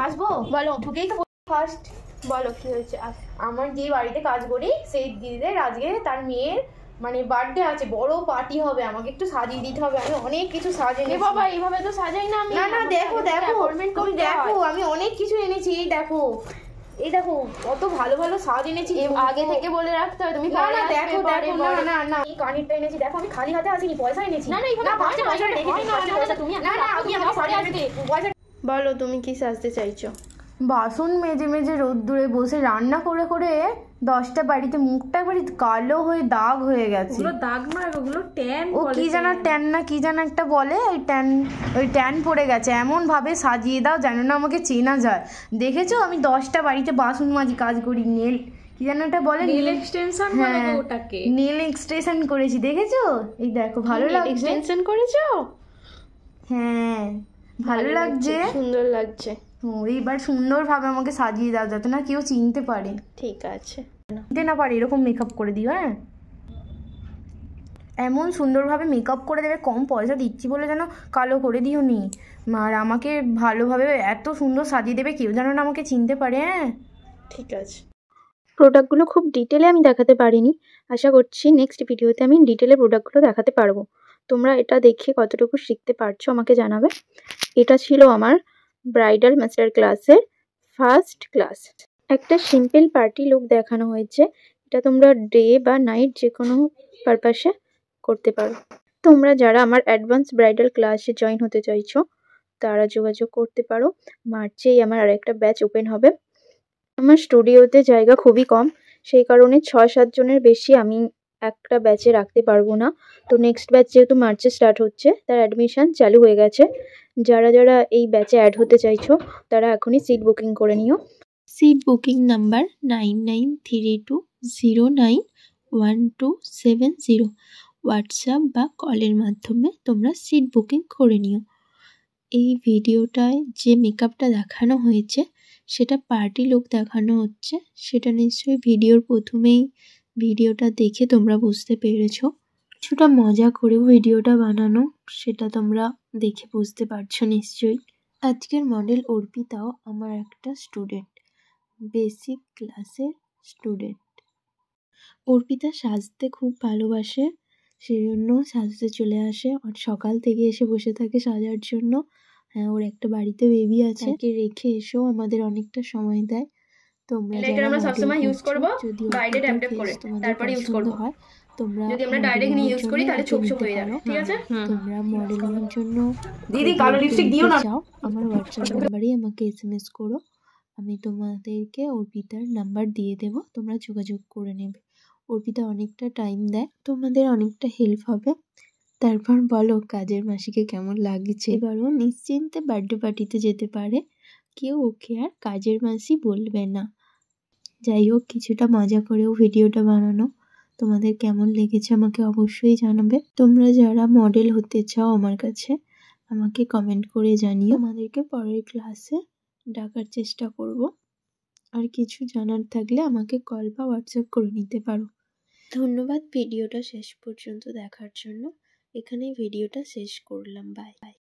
আসবো বলো, ঢুকেই তো ফার্স্ট বলো কি হয়েছে। আমার যে বাড়িতে কাজ করি সেই দিদিদের আজকে তার মেয়ের মানে বার্থডে আছে, বড় পার্টি হবে, আমাকে একটু সাজিয়ে দিতে হবে। আমি অনেক কিছু সাজিয়ে বাবা, এইভাবে তো সাজাই না আমি। না না দেখো দেখো তুমি দেখো, আমি অনেক কিছু এনেছি। এই দেখো এই দেখো কত ভালো ভালো সাজ এনেছি, আগে থেকে বলে রাখতে হবে তুমি। না না দেখো দেখো, না না না এই কানেরটা এনেছি, দেখো আমি খালি হাতে আসিনি, পয়সা এনেছি। না না এইভাবে পয়সা রেখেছি, তুমি না না আমি আমার সাজে আসবে পয়সা। বলো তুমি কি সাজতে চাইছো? বাসন মেজে মেজে রোদ্দুরে বসে রান্না করে করে 10টা বাড়িতে মুখটা একবারে কালো হয়ে দাগ হয়ে গেছে। ওগুলো দাগ নয়, ওগুলো ট্যান। ও কি জানা ট্যান না কি জানা একটা বলে, ওই ট্যান পড়ে গেছে। এমন ভাবে সাজিয়ে দাও যেন না আমাকে চেনা যায়। দেখেছো আমি 10টা বাড়িতে বাসন মাজি কাজ করি। নেল কি জানা একটা বলে, নেল এক্সটেনশন বলে ওটাকে, নেল এক্সটেনশন করেছি দেখেছো? এই দেখো ভালো লাগছে। এক্সটেনশন করেছো? হ্যাঁ ভালো লাগছে, সুন্দর লাগছে। এইবার সুন্দরভাবে আমাকে সাজিয়ে দাও যাতে না কেউ চিনতে পারে। ঠিক আছে, চিনতে না পারে এরকম মেকআপ করে দিও। হ্যাঁ এমন সুন্দরভাবে মেকআপ করে দেবে, কম পয়সা দিচ্ছি বলে যেন কালো করে দিও নি। আর আমাকে ভালোভাবে এত সুন্দর সাজিয়ে দেবে কেউ যেন না আমাকে চিনতে পারে। হ্যাঁ ঠিক আছে। প্রোডাক্টগুলো খুব ডিটেলে আমি দেখাতে পারিনি, আশা করছি নেক্সট ভিডিওতে আমি ডিটেলে প্রোডাক্টগুলো দেখাতে পারবো। তোমরা এটা দেখে কতটুকু শিখতে পারছো আমাকে জানাবে। এটা ছিল আমার ব্রাইডাল মাস্টার ক্লাসের ফার্স্ট ক্লাস। একটা সিম্পল পার্টি লুক দেখানো হয়েছে, এটা তোমরা ডে বা নাইট যে কোনো পারপাসে করতে পারো। তোমরা যারা আমার অ্যাডভান্স ব্রাইডাল ক্লাসে জয়েন হতে চাইছো তারা যোগাযোগ করতে পারো। মার্চেই আমার আরেকটা ব্যাচ ওপেন হবে। আমার স্টুডিওতে জায়গা খুবই কম, সেই কারণে 6-7 জনের বেশি আমি একটা ব্যাচে রাখতে পারবো না। তো নেক্সট ব্যাচ যেহেতু মার্চে স্টার্ট হচ্ছে তার অ্যাডমিশন চালু হয়ে গেছে। যারা যারা এই ব্যাচে অ্যাড হতে চাইছো তারা এখনই সিট বুকিং করে নিও। Seat booking number 9932091270। হোয়াটসঅ্যাপ বা কলের মাধ্যমে তোমরা সিট বুকিং করে নিও। এই ভিডিওটায় যে মেকআপটা দেখানো হয়েছে সেটা পার্টি লুক দেখানো হচ্ছে, সেটা নিশ্চয়ই ভিডিওর প্রথমেই ভিডিওটা দেখে তোমরা বুঝতে পেরেছো। কিছুটা মজা করেও ভিডিওটা বানানো, সেটা তোমরা দেখে বুঝতে পারছো নিশ্চয়ই। আজকের মডেল অর্পিতাও আমার একটা স্টুডেন্ট, বেসিক ক্লাসের স্টুডেন্ট। অর্পিতা সাজতে খুব ভালোবাসে, সেই জন্য সাজতে চলে আসে। আর সকাল থেকে এসে বসে থাকে সাজার জন্য। হ্যাঁ ওর একটা বাড়িতে বেবি আছে, তাকে রেখে এসেও আমাদের অনেকটা সময় দেয়। তোমরা যারা আমরা সবসময় ইউজ করব বাইরে ট্যাপ ট্যাপ করে, তারপরে ইউজ করব। হয় তোমরা যদি আমরা ডাইরেক্ট নিয়ে ইউজ করি তাহলে ছোপ ছোপ হয়ে যাবে। ঠিক আছে, তোমরা মডেলিংয়ের জন্য দিদি কালো লিপস্টিক দিও না, চাও আমার হোয়াটসঅ্যাপ নাম্বারে আমাকে এসএমএস করো, আমি তোমাদেরকে অর্পিতার নাম্বার দিয়ে দেবো, তোমরা যোগাযোগ করে নেবে। অর্পিতা অনেকটা টাইম দেয়, তোমাদের অনেকটা হেল্প হবে। তারপর বলো কাজের মাসিকে কেমন লাগছে। এবারও নিশ্চিন্তে বার্থডে পার্টিতে যেতে পারে, কেউ ওকে আর কাজের মাসি বলবে না। যাই হোক কিছুটা মজা করেও ভিডিওটা বানানো। তোমাদের কেমন লেগেছে আমাকে অবশ্যই জানাবে। তোমরা যারা মডেল হতে চাও আমার কাছে আমাকে কমেন্ট করে জানিও, আমাদেরকে পরের ক্লাসে ডাকার চেষ্টা করব। আর কিছু জানার থাকলে আমাকে কল বা হোয়াটসঅ্যাপ করে নিতে পারো। ধন্যবাদ ভিডিওটা শেষ পর্যন্ত দেখার জন্য। এখানেই ভিডিওটা শেষ করলাম, বাই বাই।